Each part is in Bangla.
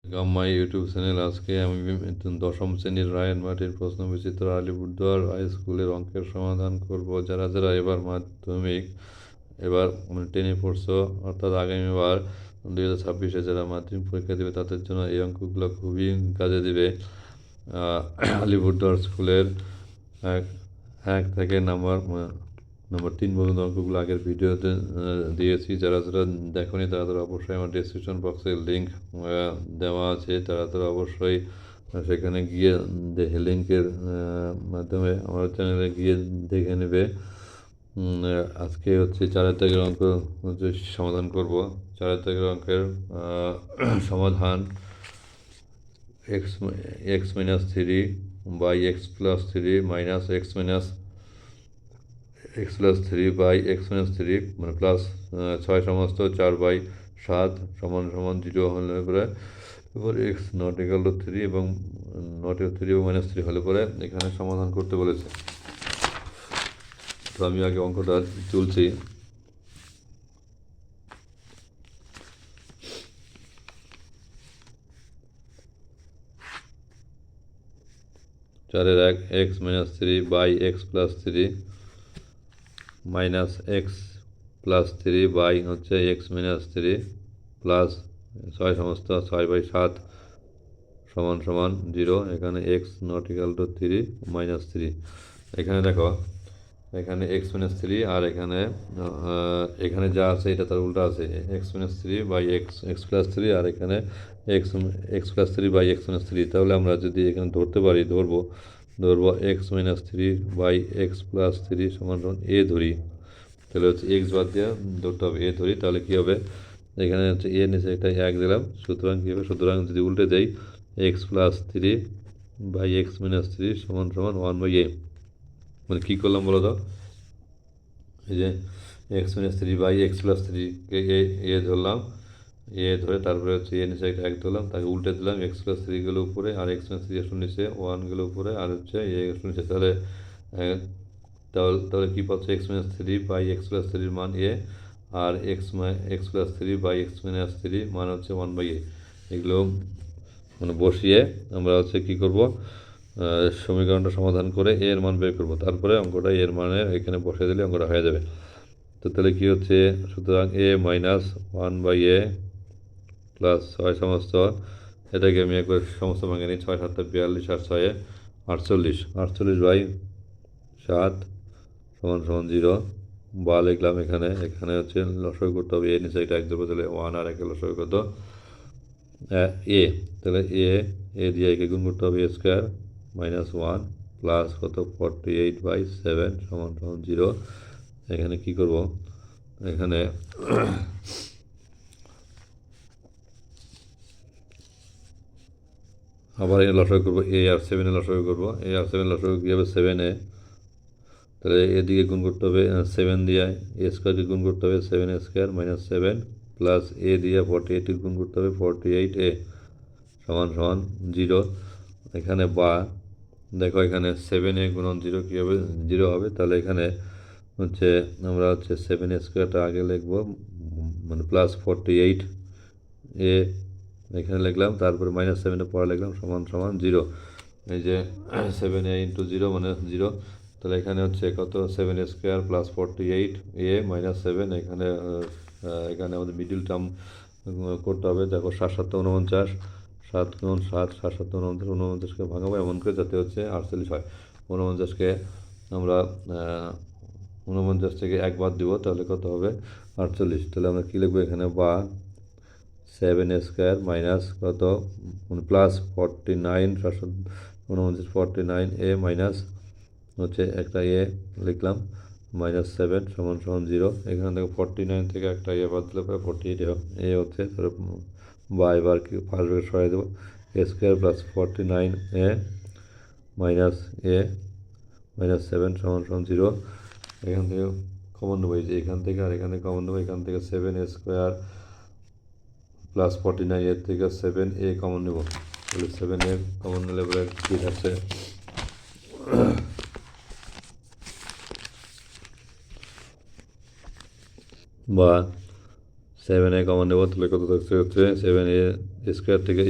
My YouTube channel. আজকে আমি দশম শ্রেণীর রায়ন মার্টিন প্রশ্নবিচিত্র আলিপুরদুয়ার হাই স্কুলের অঙ্কের সমাধান করব। যারা যারা এবার মাধ্যমিক এবার 10-এ পড়ছো, অর্থাৎ আগামীবার 2026-এ যারা মাধ্যমিক পরীক্ষা দেবে তাদের জন্য এই অঙ্কগুলো খুবই কাজে দেবে। আলিপুরদুয়ার স্কুলের এক এক থেকে নাম্বার 3 পর্যন্ত অঙ্কগুলো আগের ভিডিওতে দিয়েছি। যারা যারা দেখোনি তারা তারা অবশ্যই আমার ডিসক্রিপশন বক্সে লিঙ্ক দেওয়া আছে, তারা তারা অবশ্যই সেখানে গিয়ে দেখে লিঙ্কের মাধ্যমে আমার চ্যানেলে গিয়ে দেখে নেবে। আজকে হচ্ছে 4 দাগের অঙ্ক হচ্ছে সমাধান করব। 4 দাগের অঙ্কের সমাধান x minus 3 by x plus 3 minus x plus 3 by x minus 3 মানে প্লাস 6 সমস্ত 4/7 সমান সমান 0 হলে পরে এবার x নট ইকাল টু 3 এবং নট ইকাল 3 এবং -3 হলে পরে এখানে সমাধান করতে বলেছে। তো আমি আগে অঙ্কটা তুলছি। চারের 1 x minus 3 by x plus 3 minus x plus 3 by হচ্ছে x minus 3 প্লাস 6 সমস্ত 6/7 সমান সমান 0। এখানে x নট ইকাল টু 3 -3। এখানে দেখো, এখানে x minus 3 আর এখানে যা আছে এটা তার উল্টা আছে, x minus 3 by x plus 3 আর এখানে x plus 3 by x minus 3। তাহলে আমরা যদি এখানে ধরতে পারি, ধরবো x minus 3 by x plus 3 সমান সমান a ধরি, তাহলে হচ্ছে x বাদ দিয়ে ধরতে হবে a ধরি। তাহলে কী হবে, এখানে হচ্ছে a নিচে একটা 1 দিলাম, সুতরাং কী হবে, সুতরাং যদি উল্টে যাই x plus 3 by x minus 3 সমান সমান 1/a। মানে কী করলাম বলো তো, এই যে x minus 3 by x plus 3-কে এ ধরলাম, এ ধরে তারপরে হচ্ছে এ নিচে একটা 1 ধরলাম, তাকে উল্টে দিলাম, x plus 3 গেলো উপরে আর x minus 3 আসলো নিচে, 1 গেলো উপরে আর হচ্ছে এ আসলো নিচে। তাহলে তাহলে কী পাচ্ছে, x minus 3 by x plus 3 মান এ আর x plus 3 by x minus 3 মান হচ্ছে 1/a। এগুলো মানে বসিয়ে আমরা হচ্ছে কী করব, সমীকরণটা সমাধান করে এর মান বের করব, তারপরে অঙ্কটা এর মানে এখানে বসিয়ে দিলে অঙ্কটা হয়ে যাবে। তো তাহলে কী হচ্ছে, সুতরাং a মাইনাস 1/a প্লাস 6 সমস্ত, এটাকে আমি একবার সমস্ত ভাঙে নিই, 6 7 42 আর 6 48, 48/7 সমান সমান 0 বা লিখলাম। এখানে হচ্ছে লসাগু করতে হবে, এ নিচে এটা 1 দেবো, তাহলে 1 আর 1 লসাগু কত এ, তাহলে এ দিয়ে একে গুণ করতে হবে, a² -1 প্লাস কত 48/7 সমান সমান 0। এখানে কী করব, এখানে আবার এ লসাগু করবো, a আর 7 লসাগু করবো, a আর 7 লসাগু কী হবে 7a, তাহলে এদিকে গুণ করতে হবে 7 দিয়ে, a² গুণ করতে হবে 7a² -7 প্লাস a দিয়ে 48 গুণ করতে হবে 48a সমান সমান 0। এখানে বা দেখো, এখানে 7a গুণন 0 কী হবে, 0 হবে। তাহলে এখানে হচ্ছে আমরা হচ্ছে 7a² আগে লিখবো, মানে প্লাস 48a এখানে লিখলাম, তারপরে -7 পরে লিখলাম সমান সমান 0। এই যে 7a × 0 মানে 0। তাহলে এখানে হচ্ছে কত, 7a² প্লাস 48a -7। এখানে আমাদের মিডিল টার্ম করতে হবে। দেখো 7 7 49, 7 × 7 7 7 49, 49কে ভাঙাবো এমন করে যাতে হচ্ছে 48 হয়। 49কে আমরা 49 থেকে 1 বাদ দিব, তাহলে কত হবে 48। তাহলে আমরা কী লিখবো এখানে, বা 7a² মাইনাস কত মানে প্লাস 49 49a মাইনাস হচ্ছে একটা এ লিখলাম -7 সমান সমান 0। এখানে দেখো 49 থেকে একটা এ বাদ দিলে পরে 48 এ হচ্ছে, তাহলে বা এবার কি ফার্স্ট ব্র্যাকেট সরাই দেবো, a² প্লাস 49a মাইনাস এ -7 সমান সমান 0। এখান থেকে কমন নেবো, এই যে এখান থেকে আর এখানে কমন নেবো, এখান থেকে 7a² প্লাস 49 এর থেকে 7a কমন নেব, তাহলে 7a কমন নিলে পরে কী থাকছে, বা 7a কমন নেব, তাহলে কত থাকছে হচ্ছে 7a স্কোয়ার থেকে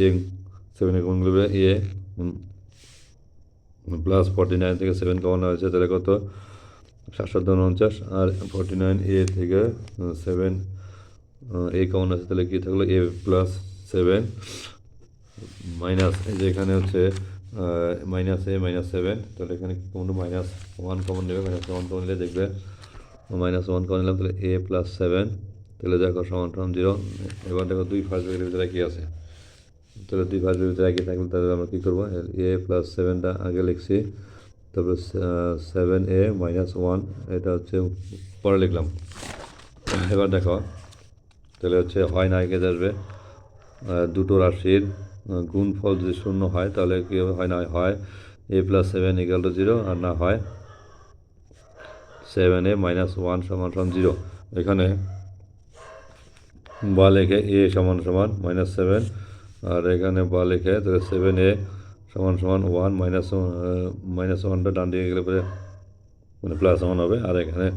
সেভেন এ কমন নেবে এ প্লাস 49 থেকে 7 কমন হয়েছে, তাহলে কত 749, আর 49a থেকে 7 এ কমন আছে, তাহলে কী থাকলো এ প্লাস 7 মাইনাস এই যে এখানে হচ্ছে -7, তাহলে এখানে কী কমন -1 কমন নেবে, -1 কমন নিলে দেখবে -1 কমন নিলাম, তাহলে a প্লাস 7, তাহলে দেখো সমান সমান 0। এবার দেখো 2 ফার্স্ট ব্র্যাকেটের ভিতরে কী আছে, তাহলে 2 ফার্স্ট ব্র্যাকেটের ভিতরে একই থাকলে তাহলে আমরা কী করবো, a প্লাস 7টা আগে লিখছি, তারপর 7a -1 এটা হচ্ছে পরে লিখলাম। এবার দেখো তাহলে হচ্ছে হয় না এগিয়ে আসবে, দুটো রাশির গুণফল যদি শূন্য হয় তাহলে কী হয় না হয় a প্লাস 7 ইকাল টু 0, আর না হয় 7a -1 সমান সমান 0। এখানে বা লেখে a সমান সমান -7, আর এখানে বা লেখে তাহলে 7a সমান সমান 1 -1টা ডান দিকে গেলে পরে মানে +1 হবে, আর এখানে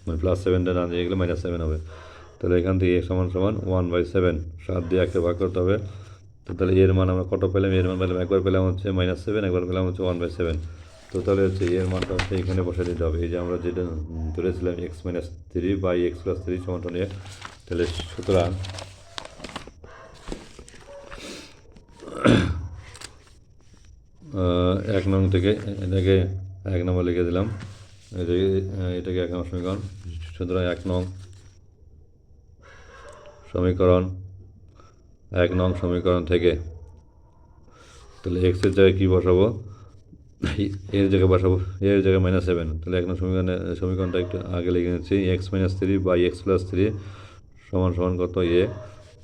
মানে +7টা ডান দিকে গেলে -7 হবে। তাহলে এখান থেকে a সমান সমান 1/7, 7 দিয়ে একটা ভাগ করতে হবে। তো তাহলে এর মান আমরা কত পেলাম, এর মান পেলাম একবার পেলাম হচ্ছে -7, একবার পেলাম হচ্ছে 1/7। তো তাহলে হচ্ছে এর মানটা হচ্ছে এখানে বসে দিতে হবে, এই যে আমরা যেটা ধরেছিলাম x-3/x+3 সমান নিয়ে, তাহলে সুতরাং এক নং থেকে এটাকে 1 নম্বর লিখে দিলাম, এটাকে 1 নম্বর সমীকরণ। সুতরাং 1 নং সমীকরণ থেকে তাহলে এক্সের জায়গায় কী বসাবো, এর জায়গায় বসাবো এর জায়গায় -7, তাহলে 1 নং সমীকরণটা একটু আগে লিখে নিচ্ছি, x-3/x+3 সমান সমান কত এ,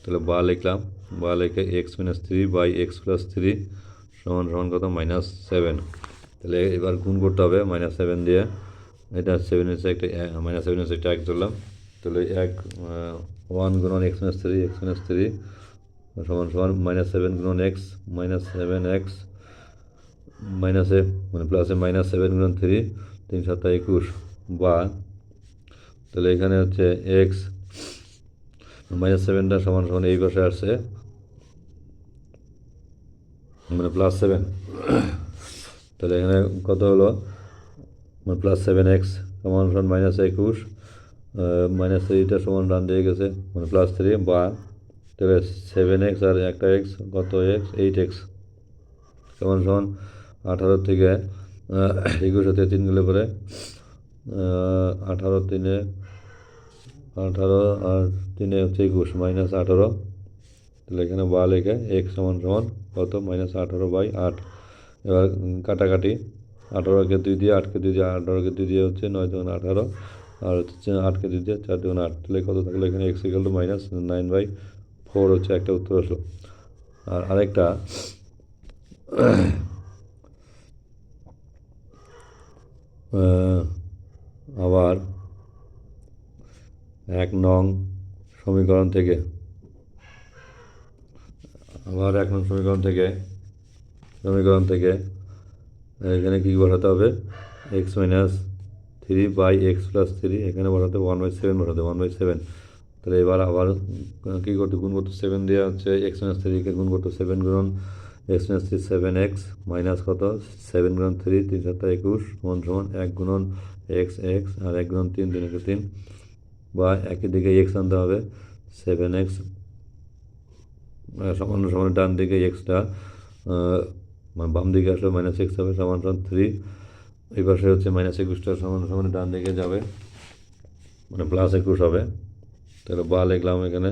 তাহলে বা লিখলাম, বা লিখে x-3/x+3 সমান সমান কত -7। তাহলে এবার গুণ করতে হবে -7 দিয়ে, এটা 7 হচ্ছে একটা -7 হচ্ছে একটা 1 ধরলাম, তাহলে 1 গুণন x-3 সমান সমান -7 গুণন x -7x মাইনাসে মানে প্লাসে -7 গুণন 3, 3 7 21, বা তাহলে এখানে হচ্ছে এক্স -7টা সমান সমান এই পাশে আসছে মানে +7, তাহলে এখানে কত হলো মানে +7x সমান সমান -21, -3টা সমান ডান দিয়ে গেছে মানে +3, বা তাহলে 7x আর একটা x কত x 8x সমান সমান 18 থেকে 21 থেকে 3 গেলে পরে 18 আর 3 হচ্ছে 21 -18, তাহলে এখানে বা লেখে x সমান সমান কত -18/8। এবার কাটাকাটি 18কে 2 দিয়ে 8কে 2 দিয়ে 18কে 2 দিয়ে হচ্ছে 9 2 18, আর হচ্ছে 8কে 2 দিয়ে 4 2 8, তাহলে কত থাকলো এখানে x = -9/4 হচ্ছে একটা উত্তর আসলো। আর আরেকটা আবার 1 নং সমীকরণ থেকে এখানে কী বসাতে হবে, x-3/x+3 এখানে বসাতে 1/7 বসাতে 1/7। তাহলে এবার আবার কী করতে গুণ করতে 7 দেওয়া হচ্ছে x-3কে গুণ করতে 7 গুণন x-3 7x মাইনাস কত 7 গুণন 3 3 7 21 সমান সমান 1 গুণন x আর 1 গুণন 3 3 3, বা একই দিকে x আনতে হবে 7x সমান সমান ডান দিকে এক্সটা বাম দিকে আসলে -x হবে সমান সমান 3, এই পাশে হচ্ছে -21টা সমান সমান ডান দিকে যাবে মানে +21 হবে। তাহলে বা লিখলাম এখানে,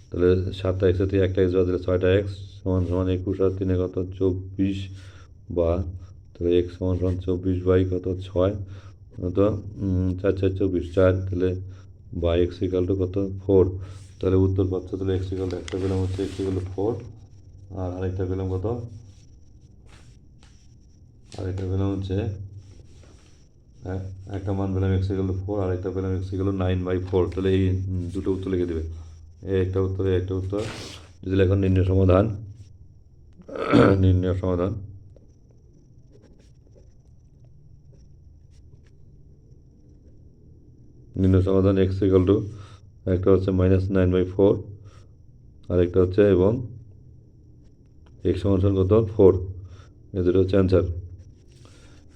তাহলে 7টা x থেকে একটা x বাদ দিলে 6টা x সমান সমান 21 আর 3 কত 24, বা তাহলে x সমান সমান 24 কত 6 কত 4 4 24 4, তাহলে বা x = কত 4। তাহলে উত্তর পাচ্ছ, তাহলে x = একটা পেলাম হচ্ছে x = 4, আর আরেকটা পেলাম কত, আরেকটা পেলাম হচ্ছে একটা মান পেলাম x = 4, আরেকটা পেলাম x = 9/4। তাহলে এই দুটো উত্তর লিখে দেবে, একটা উত্তর একটা উত্তর। যদি এখন নির্ণয় সমাধান নির্ণয় সমাধান x = একটা হচ্ছে -9/4, আরেকটা হচ্ছে এবং x সমান কত 4, এই দুটো হচ্ছে অ্যান্সার।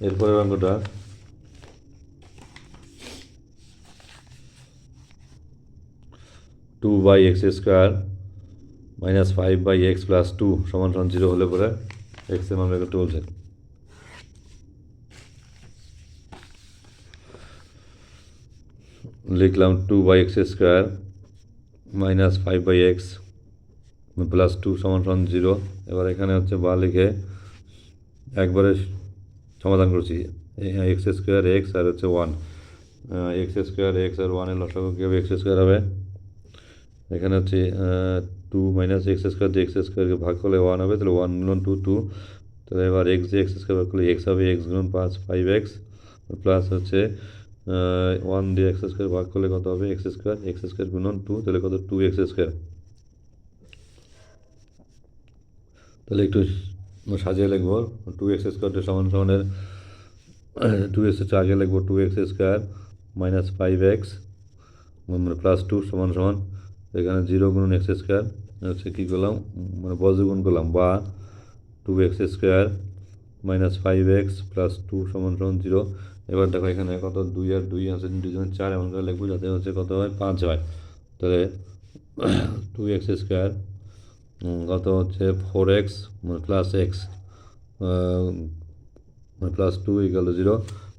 এরপরের অঙ্কটা 2/x² -5/x + 2 = 0 হলে পরে x এর মান বের করতে বলছে। লিখলাম 2/x² -5/x + 2 = 0। এবার এখানে হচ্ছে বা লিখে একবারে সমাধান করছি। x² x আর হচ্ছে 1, x² x আর 1 এর লসাগু কী হবে? x² হবে। এখানে হচ্ছে 2 - x² দিয়ে x² ভাগ করলে 1 হবে, তাহলে 1 × 2 2। তাহলে এবার x দিয়ে x² ভাগ করলে x হবে, x × 5 5x, প্লাস হচ্ছে 1 দিয়ে x² ভাগ করলে কত হবে? x² x² × 2, তাহলে কত? 2x²। তাহলে একটু সাজিয়ে লিখব। 2x² সমান এর 2x হচ্ছে আগে লিখব 2x² -5x + 2 সমান এখানে 0 × x² হচ্ছে কী করলাম, মানে বজ্রগুণ করলাম, বা 2x² -5x + 2 = 0। এবার দেখো এখানে কত 2 আর 2 আছে, 2 × 4 এমন করে লিখবো যাতে হচ্ছে কত হয়? 5 হয়। তাহলে 2x² কত হচ্ছে 4x + x + 2 = 0,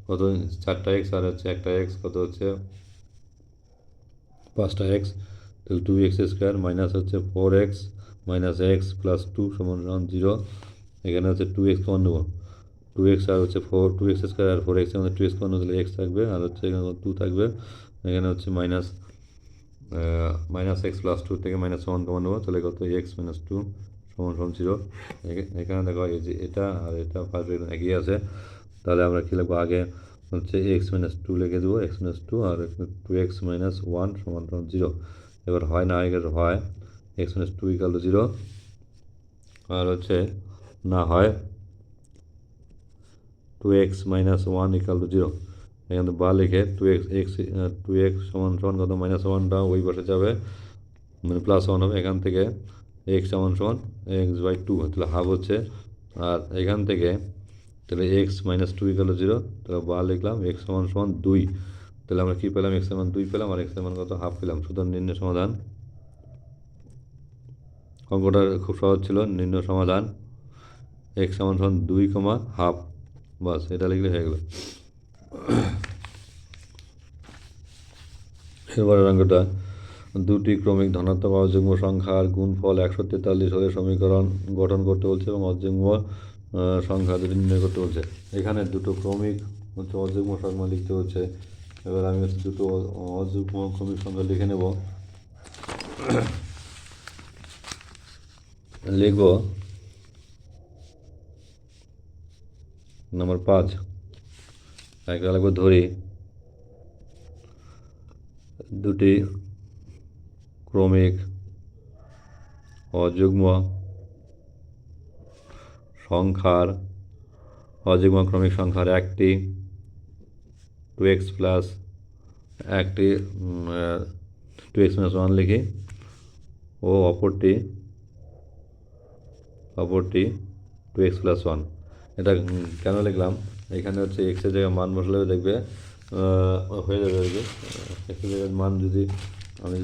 কত? 4টা x আর হচ্ছে একটা x, কত হচ্ছে 5টা x। তাহলে 2x² মাইনাস হচ্ছে 4x - x + 2 = 0। এখানে হচ্ছে 2x কমন নেব, 2x আর হচ্ছে 2x² আর 4x এর মধ্যে 2x কমন দিলে x থাকবে, আর হচ্ছে এখানে 2 থাকবে। এখানে হচ্ছে -x + 2 থেকে -1 কমন নেব, তাহলে কত? x - 2 = 0। এখানে দেখো এই যে এটা আর এটা ফার্স্ট একই আছে, তাহলে আমরা কী লিখবো? আগে হচ্ছে x - 2 লিখে দেবো, x - 2 আর 2x - 1 = 0। এবার হয় না হয়, হয় x - 2 = 0, আর হচ্ছে না হয় 2x - 1 = 0। এখানে বা লিখে 2x সমান কত? -1টা ওই পাশে যাবে, মানে +1 হবে। এখান থেকে x সমান x/2, তাহলে হাফ হচ্ছে। আর এখান থেকে তাহলে x - 2 = 0, তাহলে বা লিখলাম x সমান 2। তাহলে আমরা কী পেলাম? x এর মান 2 পেলাম, আর x এর মান কত? হাফ পেলাম। সুতরাং নির্ণয় সমাধান। অঙ্কটা খুব সহজ ছিল। নির্ণয় সমাধান x সমান 2, হাফ, বাস এটা লিখলে হয়ে গেল। এবারের অঙ্কটা, দুটি ক্রমিক ধনাত্মক অযুগ্ম সংখ্যার গুণফল 143 হলে সমীকরণ গঠন করতে বলছে এবং অযুগ্ম সংখ্যা দুটি নির্ণয় করতে বলছে। এখানে দুটো ক্রমিক হচ্ছে অযুগ্ম সংখ্যা লিখতে হচ্ছে। এবার আমি হচ্ছে দুটো অযুগ্ম ক্রমিক সংখ্যা লিখে নেব। লিখব নম্বর 5, একটা লিখব ধরি দুটি ক্রমিক অযুগ্ম ক্রমিক সংখ্যার একটি 2x প্লাস একটি 2x - 1 লিখি, ও অপরটি 2x + 1। এটা কেন লিখলাম? এখানে হচ্ছে এক্সের জায়গায় মান বসলে দেখবে হয়ে যাবে। এক্সের জায়গায় মান যদি আমি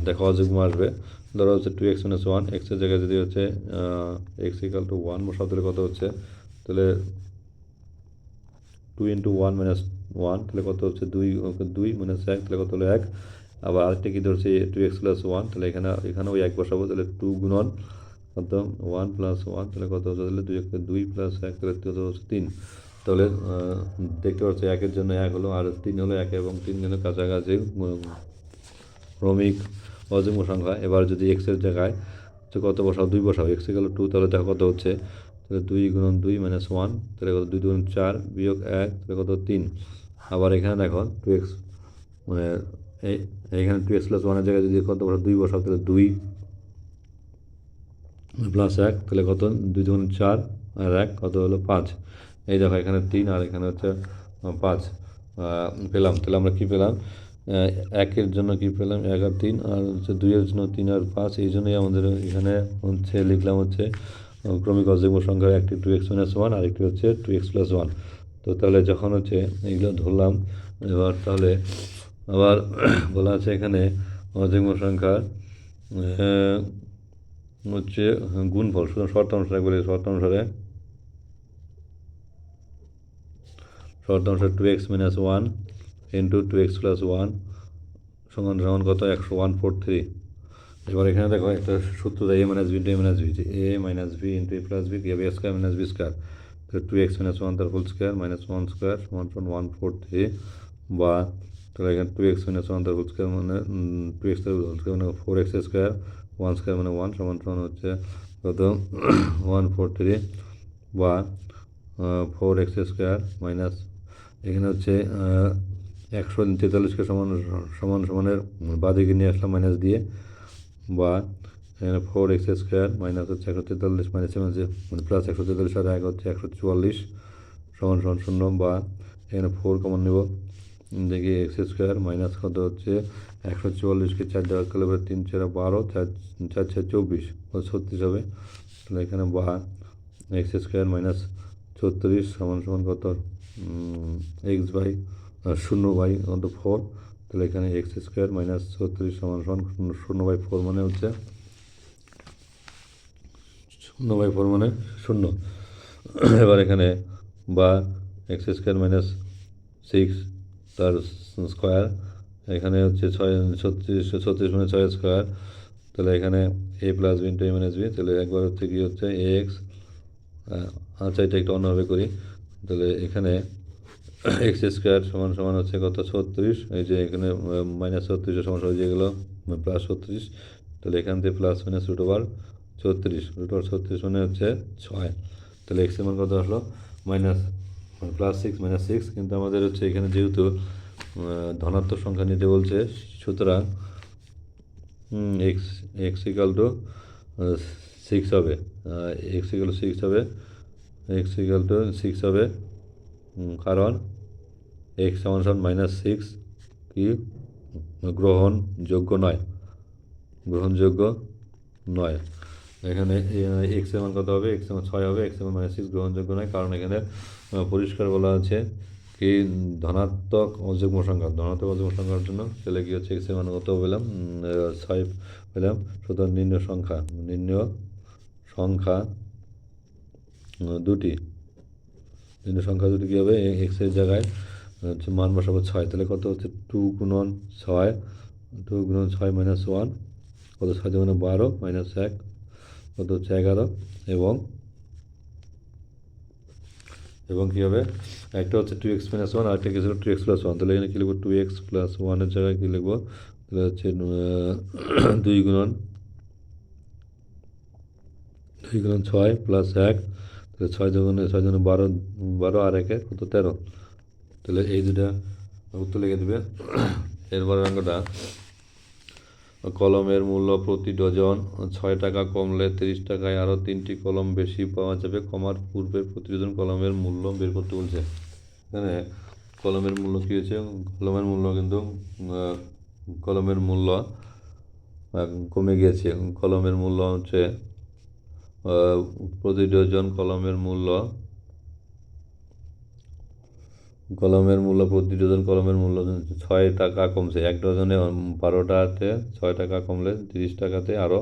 দেখো অযুগ্ম আসবে, ধরো হচ্ছে 2x - 1, এক্সের জায়গায় যদি হচ্ছে x = 1 বসাও, তাহলে কত হচ্ছে? তাহলে 2 × 1 - 1, তাহলে কত হচ্ছে? 2 - 1, তাহলে কত হলো? 1। আবার আরেকটা কী ধরছে? 2x + 1, তাহলে এখানেও 1 বসাবো, তাহলে 2 × কত? 1 + 1, তাহলে কত হচ্ছে? তাহলে 2 + 1, তাহলে কত হচ্ছে? 3। তাহলে দেখতে পাচ্ছ 1-এর জন্য 1 হলো, আর 3 হলো, 1 এবং 3 হলো কাছাকাছি ক্রমিক অযুগ্ম সংখ্যা। এবার যদি এক্সের জায়গায় কত বসাও? 2 বসাও, x = 2, তাহলে দেখো কত হচ্ছে? তাহলে 2 × 2 - 1, তাহলে কত? 2 × 2 = 4 বিয়োগ 1, তাহলে কত? 3। আবার এখানে দেখো 2x, মানে এইখানে 2x + 1 এর জায়গায় যদি কত বসাও? 2 বসাও, তাহলে 2 + 1, তাহলে কত? 2 × 4 আর 1 কত হলো? 5। এই দেখো এখানে 3 আর এখানে হচ্ছে 5 পেলাম। তাহলে আমরা কী পেলাম? একের জন্য কি পেলাম 1 আর 3, আর হচ্ছে 2-এর জন্য 3 আর 5। এই জন্যই আমাদের এখানে হচ্ছে লিখলাম হচ্ছে ক্রমিক অযুগ্ম সংখ্যা একটি 2x-1 আর একটি হচ্ছে 2x+1। তো তাহলে যখন হচ্ছে এইগুলো ধরলাম, এবার তাহলে আবার বলা আছে এখানে অযুগ্ম সংখ্যার হচ্ছে গুণফল। সুতরাং শর্ত অনুসারে বলি, শর্ত অনুসারে 2x-1 ইন্টু 2x+1 সমান সমান কত 143। এবার এখানে দেখো একটা সূত্র দেয় a minus b into a minus b, যে a minus b into a plus b কি হবে, a square minus b square. তো 2x-1 তার হোল স্কোয়ার মাইনাস 1 স্কোয়ার সমান সমান 143, বা তাহলে এখানে 2x-1 তার হোল স্কোয়ার মানে 2x তার হোল স্কোয়ার মানে 4x স্কোয়ার, 1 স্কোয়ার মানে 1 সমান সমান হচ্ছে কত 143, বা 4x স্কোয়ার মাইনাস এখানে হচ্ছে 143কে সমানের বাঁদিকে নিয়ে আসলাম মাইনাস দিয়ে, বা এখানে 4x স্কোয়ার মাইনাস হচ্ছে 143 মাইনাস মানে প্লাস 143 আর 1 হচ্ছে 144 সমান সমান 0, বা এখানে 4 কমন নেব, দেখি এক্স স্কোয়ার মাইনাস কত হচ্ছে 144কে 4 দেওয়া করলে 3 4 12, 4 4 6 24 36 হবে। তাহলে এখানে বা এক্স স্কোয়ার মাইনাস 36 সমান সমান কত এক্স বাই 0/4। তাহলে এখানে এক্স স্কোয়ার মাইনাস 36 সমান সমান 0/4 মানে হচ্ছে 0/4 মানে 0। এবার এখানে বা এক্স স্কোয়ার মাইনাস 6 তার স্কোয়ার, এখানে হচ্ছে 36 মানে 6 স্কোয়ার। তাহলে এখানে a plus b into a minus b, তাহলে একবার হচ্ছে কি হচ্ছে এ এক্স। আচ্ছা এটা একটু অন্যভাবে করি, তাহলে এখানে এক্স স্কোয়ার সমান সমান হচ্ছে কত 36, এই যে এখানে মাইনাস 36 সমান হয়ে গেলো প্লাস 36। তাহলে এখান থেকে প্লাস মাইনাস √36 মানে হচ্ছে 6। তাহলে এক্স এর মান কত আসলো মাইনাস +6 -6, কিন্তু আমাদের হচ্ছে এখানে যেহেতু ধনাত্মক সংখ্যা নিতে বলছে, সুতরাং এক্স এক্স ইকাল টু 6 হবে, এক্স ইকাল টু 6 হবে, এক্স ইকাল টু 6 হবে, কারণ এক্স সমান সমান -6 কি গ্রহণযোগ্য নয়, গ্রহণযোগ্য নয়। এখানে এক্স এর মান কত হবে, এক্স এর মান 6 হবে, এক্স এর মান -6 গ্রহণযোগ্য নয়, কারণ এখানে পরিষ্কার বলা আছে কি ধনাত্মক অযুগ্ম সংখ্যা, ধনাত্মক অযুগ্ম সংখ্যার জন্য তাহলে কি হচ্ছে এক্স এর মান কত পেলাম 6 পেলাম। সুতরাং নির্ণয় সংখ্যা দুটি কী হবে, এক্স এর জায়গায় হচ্ছে মান বসাবো 6, তাহলে কত হচ্ছে 2 গুণন 6 -1 কত 6 × 12 -1 কত হচ্ছে 11, এবং কী হবে একটা হচ্ছে 2x-1 আর একটা কি ছিল 2x+1। তাহলে এখানে কী লিখবো 2x+1 এর জায়গায় কী লিখবো, তাহলে হচ্ছে 2 গুণন 6 + 1, তাহলে 6 × 12 12 আর 1 কত 13। তাহলে এই দুটা উত্তর লিখে দেবে। এরপর অঙ্কটা কলমের মূল্য প্রতি ডজন 6 টাকা কমলে 30 টাকায় আরও 3টি কলম বেশি পাওয়া যাবে, কমার পূর্বে প্রতি ডজন কলমের মূল্য বের করতে বলছে। এখানে কলমের মূল্য কী হয়েছে, কলমের মূল্য কিন্তু কলমের মূল্য কমে গিয়েছে। কলমের মূল্য হচ্ছে প্রতি ডজন কলমের মূল্য প্রতি ডজন কলমের মূল্য 6 টাকা কমছে, 1 ডজনে 12টাতে 6 টাকা কমলে 30 টাকাতে আরও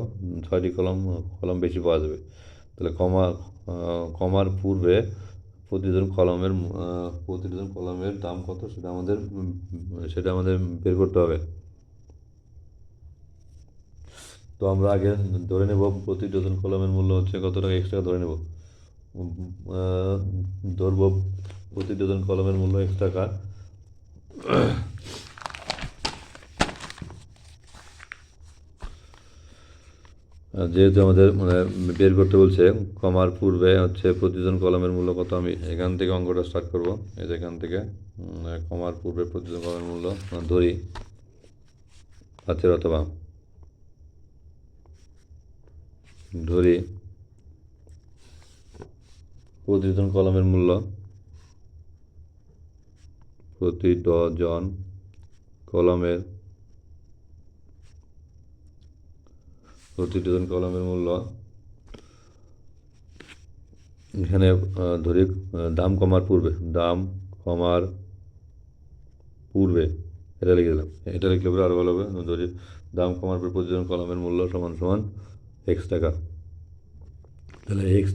6টি কলম বেশি পাওয়া যাবে। তাহলে কমার পূর্বে প্রতি ডজন কলমের দাম কত সেটা আমাদের বের করতে হবে। তো আমরা আগে ধরে নেব প্রতি ডজন কলমের মূল্য হচ্ছে কত টাকা, x টাকা ধরে নেব, ধরব প্রতি ডজন কলমের মূল্য x টাকা। যেহেতু আমাদের বের করতে বলছে কমার পূর্বে হচ্ছে প্রতি ডজন কলমের মূল্য কত, আমি এখান থেকে অঙ্কটা স্টার্ট করব। এই যে এখান থেকে কমার পূর্বে প্রতি ডজন কলমের মূল্য ধরি অথবা ধরি প্রতি ডজন কলমের মূল্য, প্রতি ডজন কলমের প্রতি ডজন কলমের মূল্য, এখানে ধরি দাম কমার পূর্বে, এটা লিখে দিলাম। এটা লিখলে পরে আরও ভালো হবে। ধরি দাম কমার পর প্রতি ডজন কলমের মূল্য সমান সমান এক্স টাকা। তাহলে এক্স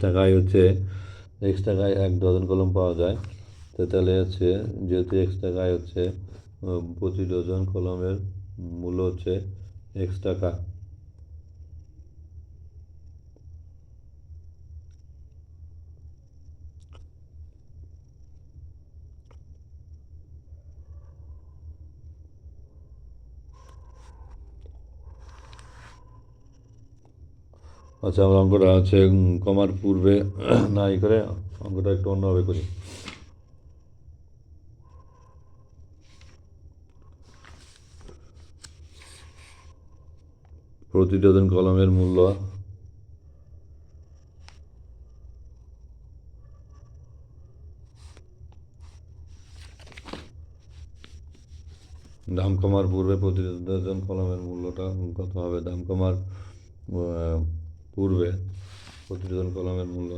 টাকায় এক ডজন কলম পাওয়া যায়। তো তাহলে হচ্ছে যেহেতু এক্স টাকায় হচ্ছে প্রতি ডজন কলমের মূল্য হচ্ছে এক্স টাকা। আচ্ছা, আমরা অঙ্কটা হচ্ছে কমার পূর্বে না ই করে অঙ্কটা একটু অন্যভাবে করি। প্রতি ডজন কলমের মূল্য দাম কমার পূর্বে প্রতি ডজন কলমের মূল্যটা কত হবে? দাম কমার পূর্বে প্রতি ডজন কলমের মূল্য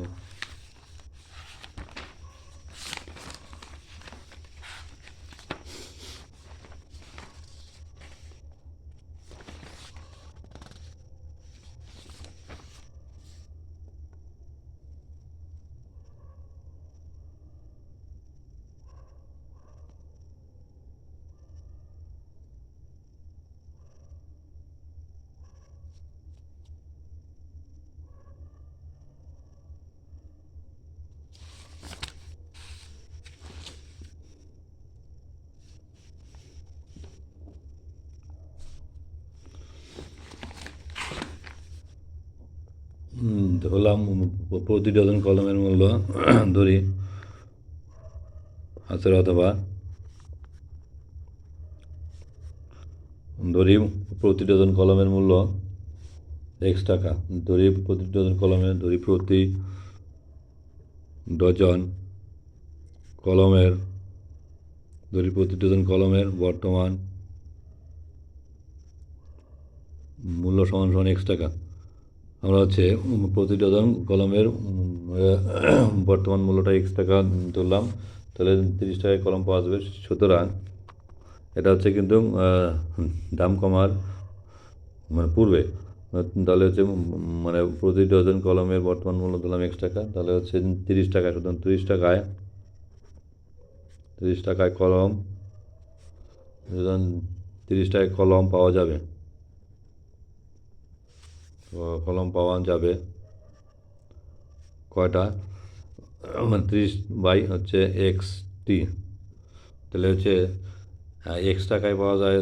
ধরলাম প্রতি ডজন কলমের মূল্য ধরি অথবা ধরি প্রতি ডজন কলমের মূল্য এক্স টাকা। প্রতি ডজন কলমের বর্তমান মূল্য সমান সমান এক্স টাকা। আমরা হচ্ছে প্রতি ডজন কলমের বর্তমান মূল্যটা এক্স টাকা ধরলাম। তাহলে 30 টাকায় কলম পাওয়া যাবে। সুতরাং এটা হচ্ছে কিন্তু দাম কমার পূর্বে। তাহলে হচ্ছে প্রতি ডজন কলমের বর্তমান মূল্য ধরলাম এক্স টাকা। তাহলে হচ্ছে 30 টাকায়, সুতরাং 30 টাকায় কলম, সুতরাং 30 টাকায় কলম পাওয়া যাবে। কয়টা? 30 বাই হচ্ছে এক্স টি। তাহলে হচ্ছে এক্স টাকায় পাওয়া যায়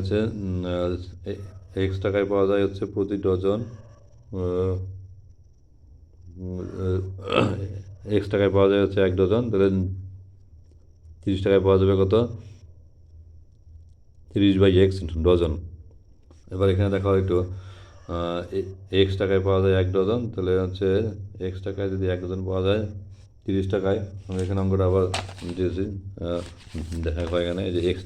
হচ্ছে প্রতি ডজন এক্স টাকায় পাওয়া যায় হচ্ছে 1 ডজন। তাহলে 30 টাকায় পাওয়া যাবে কত? 30 বাই এক্স ডজন। এবার এখানে দেখো একটু এক্স টাকায় পাওয়া যায় 1 ডজন। তাহলে হচ্ছে এক্স টাকায় যদি 1 ডজন পাওয়া যায় 30 টাকায়, আমি এখানে অঙ্কটা আবার দিয়েছি দেখো এখানে যে এক্স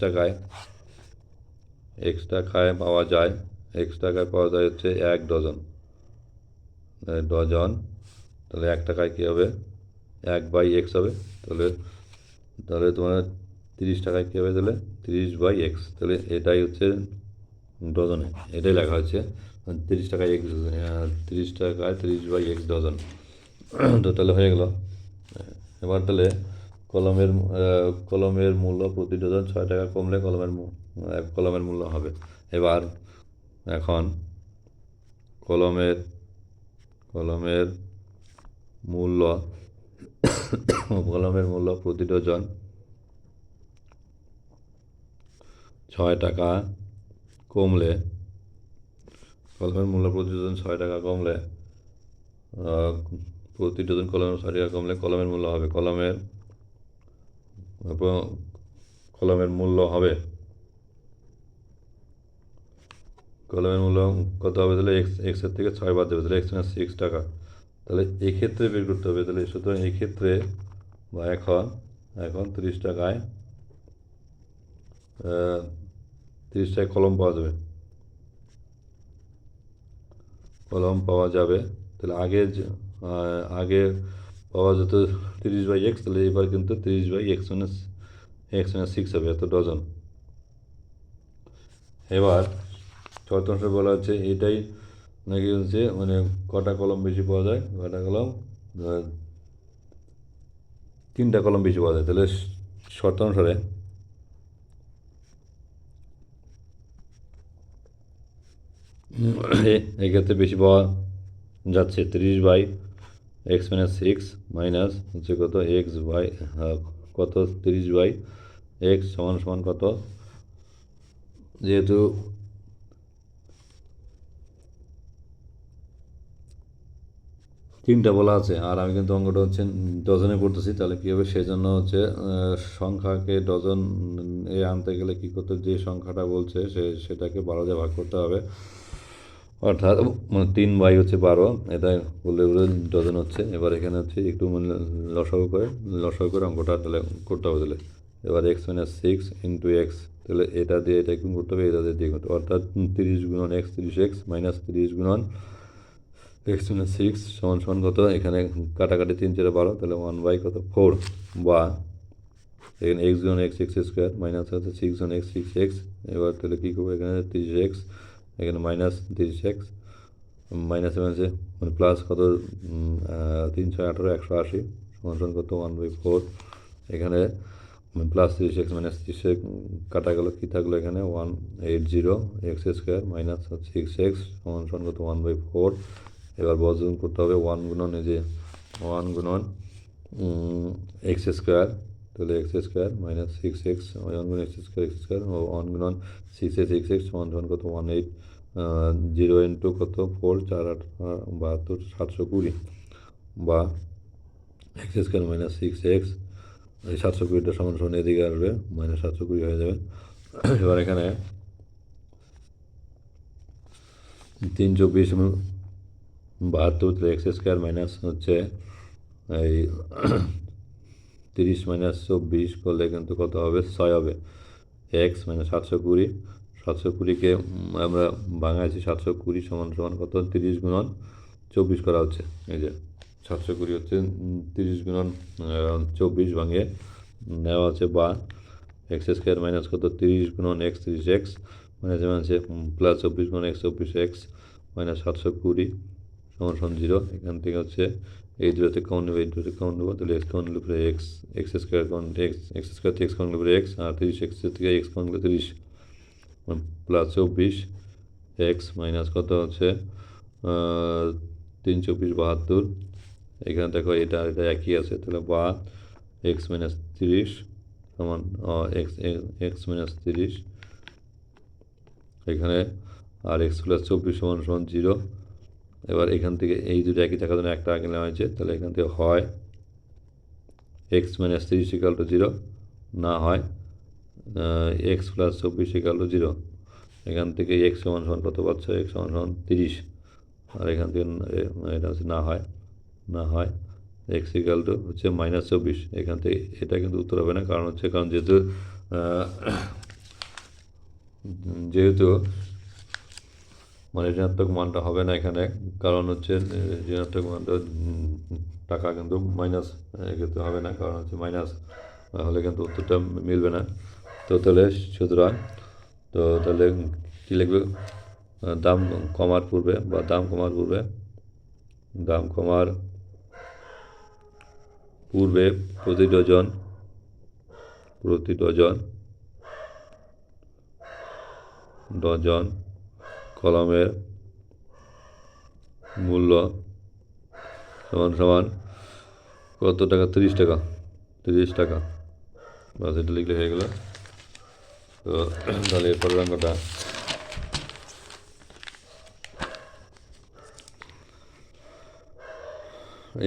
টাকায় পাওয়া যায় হচ্ছে 1 ডজন। তাহলে 1 টাকায় কী হবে? 1 বাই এক্স হবে। তাহলে তোমার 30 টাকায় কী হবে? তাহলে 30 বাই এক্স। তাহলে এটাই হচ্ছে ডজনে, এটাই লেখা হচ্ছে 30 টাকায় 30 বাই এক্স ডজন। তো তাহলে হয়ে গেল। এবার তাহলে কলমের মূল্য প্রতি ডজন 6 টাকা কমলে কলমের মূল্য হবে। এখন কলমের মূল্য প্রতি ডজন 6 টাকা কমলে প্রতি ডজন কলমের 6 টাকা কমলে কলমের মূল্য হবে। কলমের মূল্য কত হবে? তাহলে এক্সের থেকে 6 বাদ দেবে, তাহলে এক্স না 6 টাকা। তাহলে এই ক্ষেত্রে বের করতে হবে। তাহলে সুতরাং এই ক্ষেত্রে বা এখন 30 টাকায় 30টায় কলম পাওয়া যাবে, কলম পাওয়া যাবে। তাহলে আগে পাওয়া যেত 30/x, তাহলে এবার কিন্তু 30/x-6 হবে, এত ডজন। এবার শতাংশ বলা হচ্ছে এটাই নাকি হচ্ছে মানে কটা কলম বেশি পাওয়া যায়, কটা কলম, 3টা কলম বেশি পাওয়া যায়। তাহলে শতাংশে এক্ষেত্রে বেশি পাওয়া যাচ্ছে 30/x-6 মাইনাস হচ্ছে কত কত 30/x সমান সমান কত, যেহেতু 3টা বলা আছে আর আমি কিন্তু অঙ্কটা হচ্ছে ডজনে করতেছি, তাহলে কী হবে, সেই জন্য হচ্ছে সংখ্যাকে ডজন এ আনতে গেলে কী করতে, যে সংখ্যাটা বলছে সেটাকে 12 দিয়ে ভাগ করতে হবে, অর্থাৎ মানে 3/12, এটা বললে ডজন হচ্ছে। এবার এখানে হচ্ছে একটু মানে লসাগু করে অঙ্কটা তাহলে করতে হবে। তাহলে এবার x-6 ইন্টু এক্স, তাহলে এটা দিয়ে এটা গুণ করতে হবে, এটা দিয়ে করতে হবে, অর্থাৎ 30 গুণন x 30x মাইনাস 30 গুণন x-6 সমান সমান কত, এখানে কাটাকাটি 3×4 তাহলে 1/4, বা এখানে x গুণন x x² মাইনাস হচ্ছে 6 গুণন x 6x। এবার তাহলে কী করবো, এখানে 30x, এখানে মাইনাস 30x, মাইনাস আছে মানে প্লাস কত, 3×18 180 সমান সমান কত 1/4, এখানে প্লাস 30x মাইনাস 30x কাটা গেল, কী থাকলো এখানে 180 x² মাইনাস 6x সমান সমান কত 1/4। এবার বর্জন করতে হবে 1 গুণন এই যে 1 গুণন x², তাহলে x² মাইনাস 6x 1 গুণন x² ও 1 গুণন 6x সমান সমান কত 0 ইন্টু কত 4 4 8 72 720, বা x² মাইনাস 6x, এই 720টা সমান সমান এদিকে আসবে মাইনাস 720 হয়ে যাবে। এবার এখানে 3×24=72, x² মাইনাস হচ্ছে এই 30 মাইনাস 24 করলে কিন্তু কত হবে, 6 হবে। এক্স মানে 720, 720কে আমরা ভাঙাইছি, 720 সমান সমান কত 30 গুণন 24 করা হচ্ছে, এই যে 720 হচ্ছে 30 গুণন 24 ভাঙে নেওয়া হচ্ছে, বা x² মাইনাস কত 30 গুণন x 30x মাইনাস আছে প্লাস 24 গুণন x 24x মাইনাস 720 সমান সমান 0। এখান থেকে হচ্ছে এই দুটোতে কমন নেবো, এই দুটোতে কমন নেবো, তাহলে এক্স কমন নিলে x² কমন x² থেকে এক্স কমন নিলে এক্স, আর 30x থেকে এক্স কমন নিলে 30 প্লাস 24 এক্স মাইনাস কত হচ্ছে 3×24 72। এখানে দেখো এটা একই আছে, তাহলে বা এক্স মাইনাস 30 সমান এক্স মাইনাস 30 এখানে, আর এক্স প্লাস 24 সমান সমান 0। এবার এখান থেকে এই দুটো একই থাকার জন্য একটা আগে নেওয়া হয়েছে, তাহলে এখান থেকে হয় এক্স মাইনাস 30 = 0, না হয় এক্স প্লাস 24 = 0। এখান থেকে এক্স সমান সমান কত পাচ্ছ, এক্স সমান সমান 30, আর এখান থেকে এটা হচ্ছে না হয় এক্স হচ্ছে মাইনাস 24। এখান থেকে এটা কিন্তু উত্তর হবে না, কারণ যেহেতু মানে ঋণাত্মক মানটা হবে না এখানে, কারণ হচ্ছে ঋণাত্মক মানটা টাকা কিন্তু মাইনাস এক্ষেত্রে হবে না, কারণ হচ্ছে মাইনাস হলে কিন্তু উত্তরটা মিলবে না। তো তাহলে সুতরাং তাহলে কী লিখবে, দাম কমার পূর্বে প্রতি ডজন কলমের মূল্য সমান সমান কত টাকা, 30 টাকা, বাস এটা লিখলে হয়ে গেল। তো তাহলে এরপরের অঙ্কটা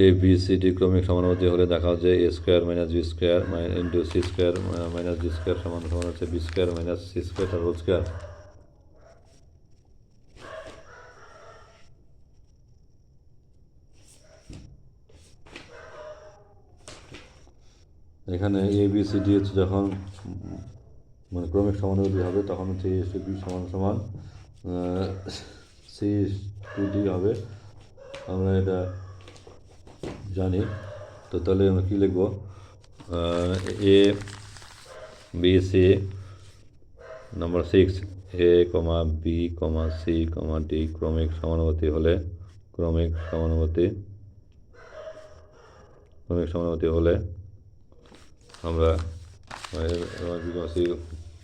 এ বি সি ডি ক্রমিক সমানুপাতি হলে দেখা যায় a² minus b² into c² minus d² সমান সমান হচ্ছে b² মাইনাস c² তার হোল স্কোয়ার। এখানে এ বি সি ডি হচ্ছে যখন মানে ক্রমিক সমানুপাতি হবে, তখন হচ্ছে এ টু বি সমান সমান সি টু ডি হবে। আমরা এটা জানি। তো তাহলে আমরা কী লিখব, A B C number 6 A comma B comma c comma D ক্রমিক সমানুপাতি হলে ক্রমিক সমানুপাতি হলে আমরা সি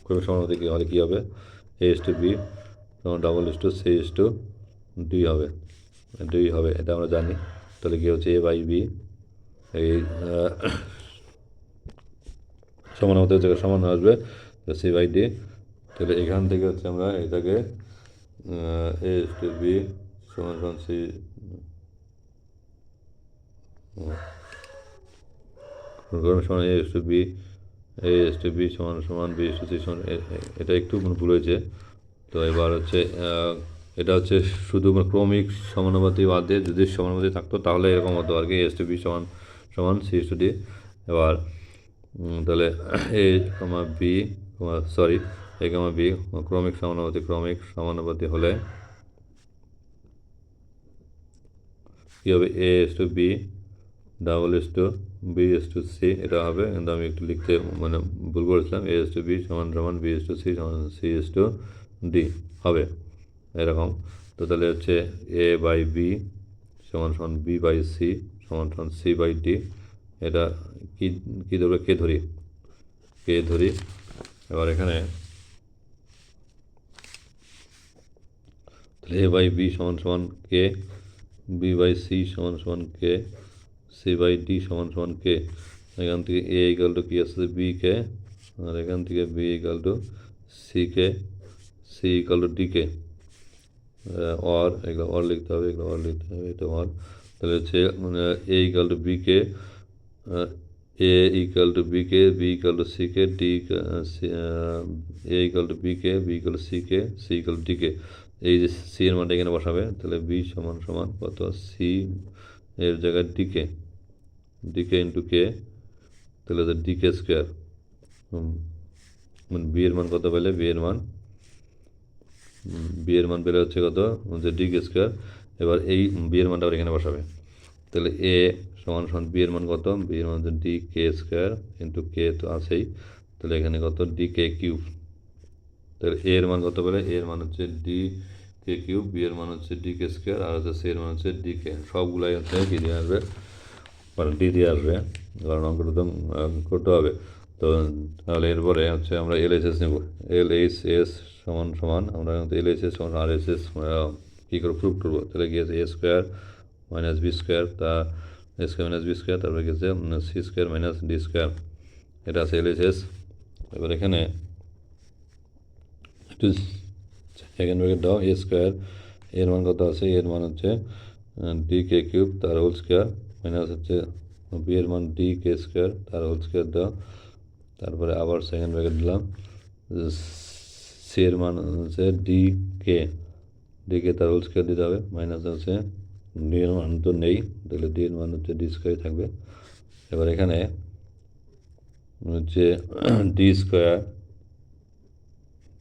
ক্রমিক সমানুপাতি হলে কী হবে, এ ইস টু বি সমান double is to c is to d হবে, এটা আমরা জানি। তাহলে কী হচ্ছে এ বাই বি এই সমানুপাতি জায়গায় সমান আসবে সি বাই ডি। তাহলে এখান থেকে হচ্ছে আমরা এটাকে এ ইস টু বি সমান সমান সি সমান এ ইস টু বি সমান সমান বি ইস টু সি সমান, এটা একটু ভুল হয়েছে। তো এবার হচ্ছে এটা হচ্ছে শুধু ক্রমিক সমানুপাতি বাদে যদি সমানুপাতি থাকতো তাহলে এরকম হতো আর কি, এস টু বি সমান সমান সি ইস টু ডি। এবার তাহলে এ কমা বি এ কমা বি ক্রমিক সমানুপাতি হলে কী হবে, এ is to B double is to B is to C এটা হবে, কিন্তু আমি একটু লিখতে মানে ভুল করেছিলাম, এ ইস টু বি সমান সমান বি ইস টু সি সমান সি ইস টু ডি হবে এরকম। তো তাহলে হচ্ছে এ বাই বি সমান সমান বি বাই সি সমান সমান সি বাই ডি। এটা কী ধরবে, কে ধরি। এবার এখানে তাহলে এ বাই বি সমান সমান কে, বি বাই সি সমান সমান কে, সি বাই ডি সমান সমান কে। এখান থেকে এ ইকাল টু কী আসছে, বি কে, আর এখান থেকে B equal to C K, C equal to D K. Or এগুলো অর লিখতে হবে, এটা অর। তাহলে হচ্ছে A equal to B K, A equal to B K, B equal to C K, D A equal to B K, B equal to C K, C equal to D K. এই যে সি এর মানটা এখানে বসাবে, তাহলে বি সমান সমান কত, সি এর জায়গায় ডি কে ইন্টু কে, তাহলে হচ্ছে ডি কে স্কোয়ার। বি এর মান কত পেলে, বি এর মান পেলে হচ্ছে কত, হচ্ছে ডি কে স্কোয়ার। এবার এই বি এর মানটা আবার এখানে বসাবে, তাহলে এ সমান সমান বি এর মান কত, বি এর মান হচ্ছে ডি কে স্কোয়ার ইন্টু কে তো আছেই, তাহলে এখানে কত ডি কে কিউব। তাহলে এ এর মান কত পেলে, এর মান হচ্ছে ডি কে কিউব, বি এর মান হচ্ছে ডি কে স্কোয়ার, আর হচ্ছে সি এর মান হচ্ছে ডি কে। সবগুলাই হচ্ছে কি দিয়ে আসবে, মানে ডি দিয়ে আসবে, কারণ অঙ্কটা তো করতে হবে। তো তাহলে এরপরে হচ্ছে আমরা এলএইচএস নেব, এলএইচএস সমান সমান আমরা এলএইচএস সমান আর এস এস কী করে প্রুভ করবো। তাহলে গিয়েছে a square minus b square, তা a square minus b square, তারপরে গেছে c square minus d square, এটা আছে এলএইচএস। এবার এখানে একটু সেকেন্ড ব্র্যাকেট দাও, এ স্কোয়ার এর মান কত আছে, এর মান হচ্ছে ডি কে কিউব তার হোল স্কোয়ার মাইনাস হচ্ছে বি এর মান ডি কে স্কোয়ার তার হোল স্কোয়ার দাও, তারপরে আবার সেকেন্ড ব্র্যাকেট দিলাম, সি এর মান হচ্ছে ডি কে তার হোল স্কোয়ার দিতে হবে, মাইনাস হচ্ছে ডি এর মান তো নেই, তাহলে ডি এর মান হচ্ছে ডি স্কোয়ার থাকবে। এবার এখানে হচ্ছে D square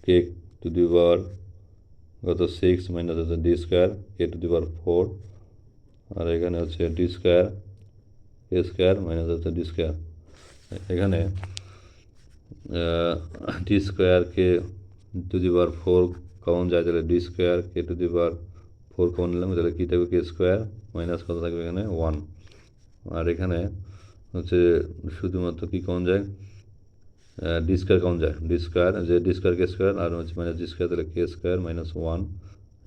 K to the power কত 6 মাইনাস হচ্ছে D square K to the power 4, আর এখানে হচ্ছে D square K square minus হচ্ছে ডি স্কোয়ার। এখানে D square K to the power 4 common যায়, তাহলে D square K to the power 4 common নিলাম, তাহলে কী থাকবে, কে স্কোয়ার মাইনাস কত থাকবে এখানে 1। আর এখানে হচ্ছে শুধুমাত্র কী কমন যায়, ডি স্কোয়ার কমন যায়, ডি স্কোয়ার কে স্কোয়ার আর হচ্ছে মাইনাস ডি স্কোয়ার, তাহলে কে স্কোয়ার মাইনাস 1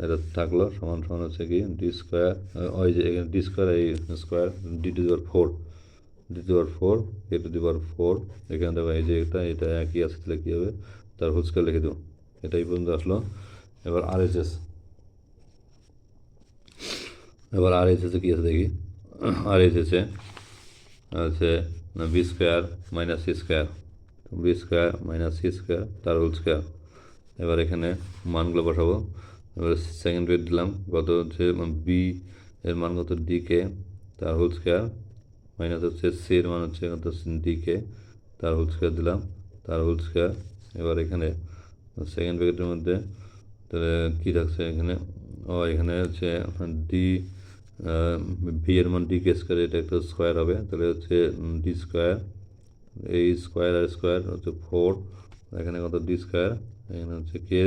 এটা থাকলো সমান সমান হচ্ছে কি ডি স্কোয়ার, ওই যে এখানে ডি স্কোয়ার এই square D to the power 4 K to the power 4, এখানে দেখো এই যে এটা একই আছে, তাহলে কী হবে, তার হোল স্কোয়ার লিখে দেবো। এটাই পর্যন্ত আসলো। এবার আরএইচএসে কী আছে দেখি, আরএইচএসে আছে b square minus c square, b square minus c square তার হোল স্কোয়ার। এবার এখানে মানগুলো বসাবো, এবার সেকেন্ড ব্র্যাকেট দিলাম, কত হচ্ছে বি এর মান কত ডি কে তার হোল স্কোয়ার মাইনাস হচ্ছে সি এর মান হচ্ছে কত ডি কে তার হোল স্কোয়ার দিলাম, তার হোল স্কোয়ার এবার এখানে সেকেন্ড ব্র্যাকেটের মধ্যে তাহলে কী থাকছে এখানে, এখানে হচ্ছে ডি ভি এর মান ডি কে স্কোয়ার, এটা একটা স্কোয়ার হবে, তাহলে হচ্ছে ডি স্কোয়ার, এই স্কোয়ার আর স্কোয়ার হচ্ছে 4, এখানে কত ডি স্কোয়ার, এখানে হচ্ছে কে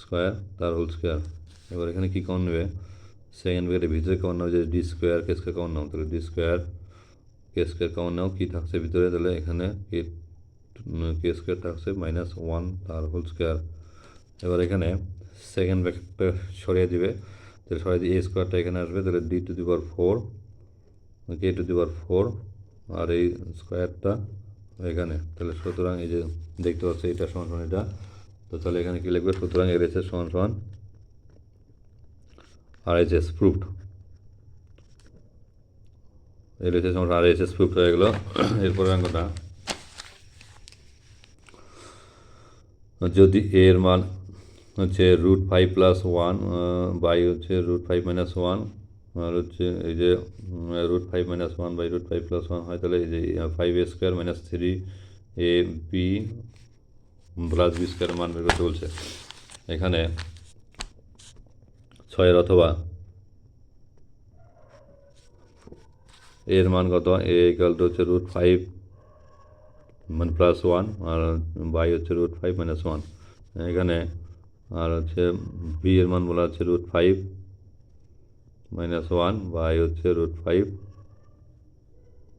স্কোয়ার তার হোল স্কোয়ার। এবার এখানে কী কমন নেবে, সেকেন্ড ব্র্যাকেটের ভিতরে কমন নেবে যে D square K square common নাও, তাহলে D square K square common নাও, কী থাকছে ভিতরে, তাহলে এখানে কে স্কোয়ার থাকছে -1 তার হোল স্কোয়ার। এবার এখানে সেকেন্ড ব্র্যাকেটটা সরিয়ে দিবে, তাহলে সরিয়ে দিয়ে এ স্কোয়ারটা এখানে আসবে, তাহলে D to the power 4 K to the power 4 আর এই স্কোয়ারটা এখানে, তাহলে সুতরাং এই যে দেখতে পাচ্ছি এটা সমান সমান এটা, তো তাহলে এখানে কী লিখবে, সুতরাং এর এস সমান সমান আর এইচ এস প্রুফড, এর এস সমান আর এইচ এস প্রুফড হয়ে গেলো। এরপরে অঙ্কটা, যদি এর মান হচ্ছে √5 + 1 বাই হচ্ছে √5 - 1 আর হচ্ছে এই যে √5 - 1 বাই √5 + 1 হয়, তাহলে এই যে 5a² - 3ab + b² মান বের করতে বলছে। এখানে 6 অথবা এর মান কত, এ ইকুয়াল টু হচ্ছে √5 + 1 আর বাই হচ্ছে √5 - 1 এখানে, আর হচ্ছে বি এর মান বলা হচ্ছে √5 - 1 বাই হচ্ছে √5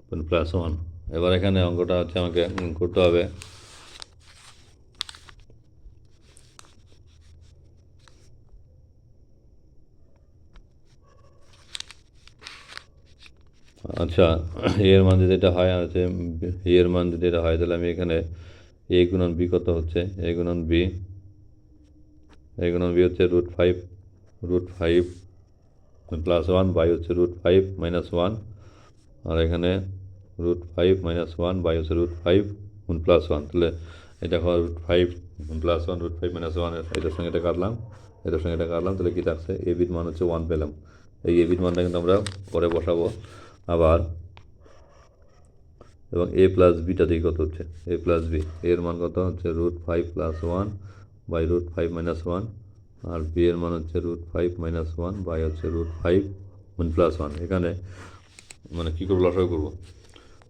+ 1। এবার এখানে অঙ্কটা হচ্ছে আমাকে করতে হবে, আচ্ছা এর মান যদি এটা হয় আর হচ্ছে এর মান যদি এটা হয়, তাহলে আমি এখানে এ গুণন বি কত হচ্ছে, এ গুণন বি হচ্ছে √5 + 1 বাই হচ্ছে √5 - 1 আর এখানে √5 - 1 বাই হচ্ছে √5 + 1, তাহলে এটা √5 + 1 √5 - 1 এটার সঙ্গে এটা কাটলাম, এটার সঙ্গে এটা কাটলাম, তাহলে কী থাকছে, এ বির মান হচ্ছে 1 পেলাম। এই এ বির মানটা কিন্তু আমরা পরে বসাবো আবার। এবং এ প্লাস বিটা দিয়ে কত হচ্ছে, এ প্লাস বি এর মান কত হচ্ছে √5 + 1 বাই √5 - 1 আর বি এর মান হচ্ছে √5 - 1 বাই হচ্ছে √5 + 1। এখানে মানে কী করবো, লসাগু করবো,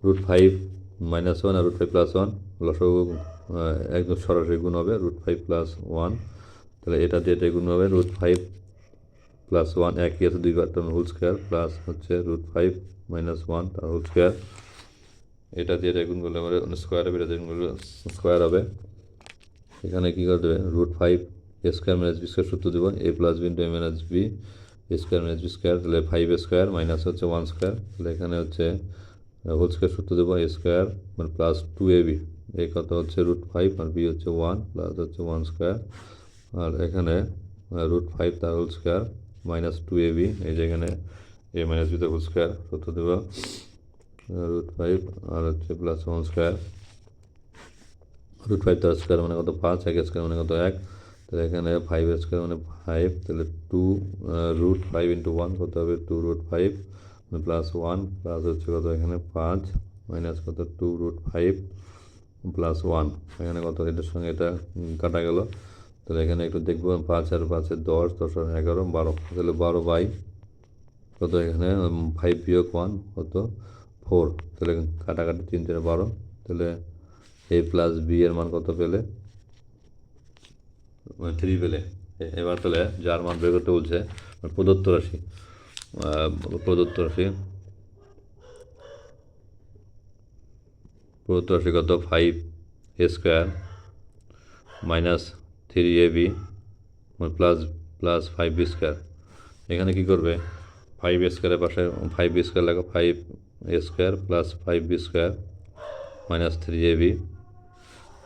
√5 - 1 আর √5 + 1 লসাগু একদম সরাসরি গুণ হবে, √5 + 1 তাহলে এটা দিয়ে এটা গুণ হবে, √5 + 1 একই আছে, 2 বার হোল স্কোয়ার প্লাস হচ্ছে √5 - 1 তার হোল স্কোয়ার, এটা দিয়ে এটা গুণ করলে আমার স্কোয়ার হবে, এটা দিয়ে গুণ করলে স্কোয়ার হবে। এখানে কী করে দেবে, √5 a² - b² সূত্র দেবো, a + b × a - b a² - b², তাহলে 5a² মাইনাস হচ্ছে 1², তাহলে এখানে হচ্ছে হোল স্কোয়ার সূত্র দেবো, a² মানে প্লাস 2ab, এ কত হচ্ছে √5 আর b হচ্ছে 1 প্লাস হচ্ছে 1² আর এখানে √5 তার হোল স্কোয়ার মাইনাস 2ab, এই যে এখানে a - b তার হোল স্কোয়ার সূত্র দেবো, √5 আর হচ্ছে প্লাস 1², √5 তার স্কোয়ার মানে কত 5, 1² মানে কত 1, তাহলে এখানে 5² মানে 5, তাহলে 2 √5 × 1 কত হবে 2 √5 প্লাস 1 প্লাস হচ্ছে কত এখানে 5 মাইনাস কত 2 √5 প্লাস 1, এখানে কত এটার সঙ্গে এটা কাটা গেল, তাহলে এখানে একটু দেখবো 5 আর 5 10, 10 আর 11 12, তাহলে 12 বাই কত এখানে 5 বিয়োগ 1 কত 4, তাহলে কাটাকাটি 3 × 12, তাহলে এ প্লাস বি এর মান কত পেলে 3 পেলে। এবার তাহলে যার মান বের করতে বলছে প্রদত্ত রাশি কত 5a² minus 3ab plus 5b², এখানে কী করবে 5a² পাশে 5b² লাগা 5a² plus 5b² minus 3ab,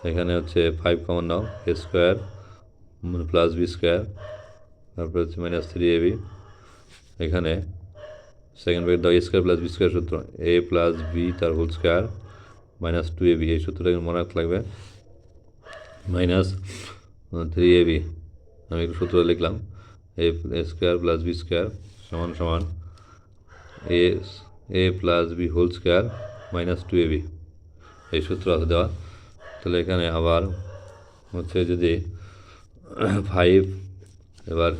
এখানে হচ্ছে 5 কমন নাও, a² প্লাস b² তারপরে হচ্ছে মাইনাস 3ab, এখানে সেকেন্ড ব্র্যাকেট দাও, a² প্লাস b² সূত্র, a প্লাস বি তার হোল স্কোয়ার মাইনাস 2ab, এই সূত্রটা মনে রাখতে লাগবে, মাইনাস 3ab, আমি একটু সূত্র লিখলাম, a² প্লাস b² সমান সমান a plus b whole square minus 2ab, এই সূত্র আছে দেওয়া। তাহলে এখানে আবার হচ্ছে যদি 5, এবার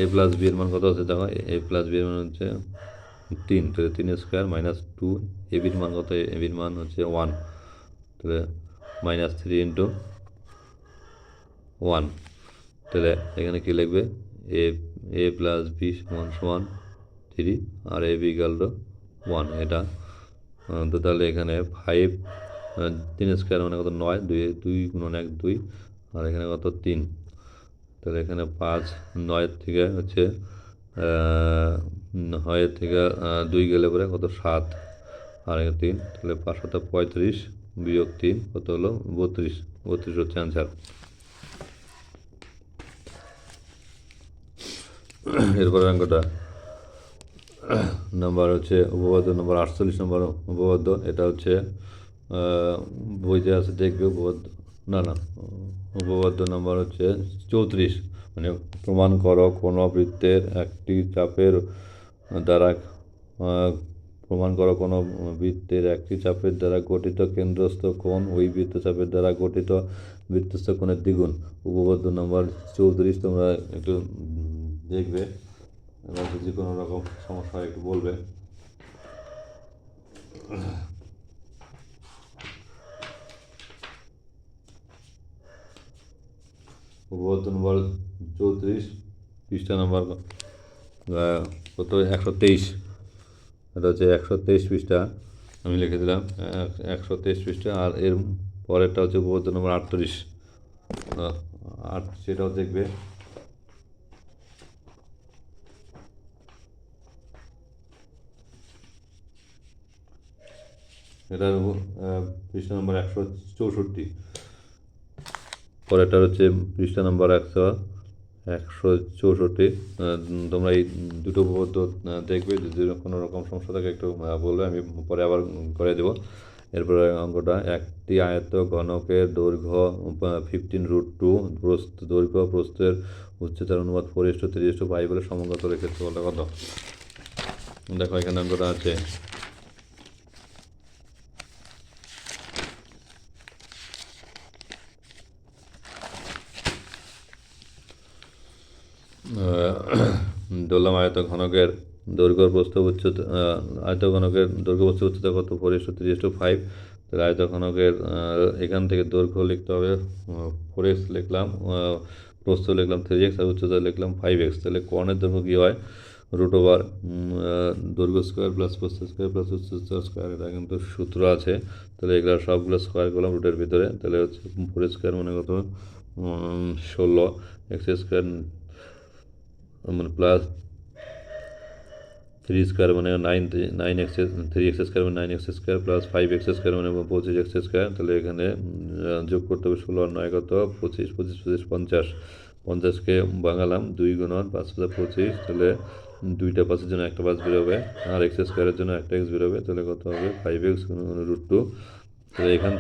a প্লাস বি এর মান কত আছে দেখো, a প্লাস বি এর মান হচ্ছে 3, তাহলে 3² মাইনাস 2, এ বির মান কত, এ বির মান হচ্ছে 1, তাহলে -3 ইন্টু 1, তাহলে এখানে কী লিখবে, এ প্লাস বি সমান সমান 3 আর এ বি ইকুয়াল টু 1, এটা তো তাহলে এখানে 5, 3² মানে কত 9, 2 গুণন 1 2, আর এখানে কত 3, তাহলে এখানে 5, 9 থেকে হচ্ছে 9 থেকে 2 গেলে পরে কত 7, আর 3, তাহলে 5 7 35 বিয়োগ 3 কত হলো 32, 32 হচ্ছে অ্যান্সার। এরপরে অঙ্কটা নাম্বার হচ্ছে উপপাদ্য নাম্বার 48 নম্বর উপপাদ্য, এটা হচ্ছে বইতে আছে দেখবে উপপাদ্য, না উপপাদ্য নাম্বার হচ্ছে 34, মানে প্রমাণ করো কোনো বৃত্তের একটি চাপের দ্বারা প্রমাণ করো কোনো বৃত্তের একটি চাপের দ্বারা গঠিত কেন্দ্রস্থ কোণ ওই বৃত্তচাপের দ্বারা গঠিত বৃত্তস্থ কোণের দ্বিগুণ। উপপাদ্য নাম্বার 34 তোমরা একটু দেখবে এবং যদি কোনো রকম সমস্যা হয় একটু বলবে। উপপাদ্য নম্বর 34, পৃষ্ঠা নাম্বার কত 123, এটা হচ্ছে 123 পৃষ্ঠা, আমি লিখে দিলাম 123 পৃষ্ঠা। আর এর পরেরটা হচ্ছে উপপাদ্য নম্বর 38, সেটাও দেখবে। এটার পৃষ্ঠা নম্বর 164, পরেরটা হচ্ছে পৃষ্ঠা নম্বর 164। তোমরা এই দুটো উপপাদ্য দেখবে, যদি কোনো রকম সমস্যা থাকে একটু বলবে, আমি পরে আবার করে দেবো। এরপরে অঙ্কটা, একটি আয়ত ঘনকের দৈর্ঘ্য 15√2, দৈর্ঘ্য প্রস্থের উচ্চতার অনুপাত 4:3:5 বলে সমগত ক্ষেত্রফলটা কত? দেখো এখানে অঙ্কটা আছে, ধরলাম আয়ত ঘনকের দৈর্ঘ্য প্রস্থ উচ্চতা, আয়ত ঘনকের দৈর্ঘ্য প্রস্থ উচ্চতা কত 4:3:5, তাহলে আয়ত ঘনকের এখান থেকে দৈর্ঘ্য লিখতে হবে 4x লিখলাম, প্রস্থ লিখলাম 3x, আর উচ্চতা লিখলাম 5x, তাহলে কোণের দৈর্ঘ্য কী হয় √ দৈর্ঘ্য স্কোয়ার প্লাস প্রস্থ স্কোয়ার প্লাস উচ্চতা স্কোয়ার, এটা কিন্তু সূত্র আছে। তাহলে এগুলো সবগুলো স্কোয়ার করলাম রুটের ভিতরে, তাহলে হচ্ছে 4x² মানে কত 16, x² মানে প্লাস 3² মানে 9x, 3x² মানে 9x² প্লাস 5x² মানে 25x², তাহলে এখানে যোগ করতে হবে 16 আর 9 কত 25, 25 25 50, 50কে ভাঙালাম 2 গুণন 5 5 25, তাহলে 2টা 5-এর জন্য একটা 5 বেরোবে, আর x² জন্য একটা x বেরোবে, তাহলে কত হবে 5x √2। তাহলে এখান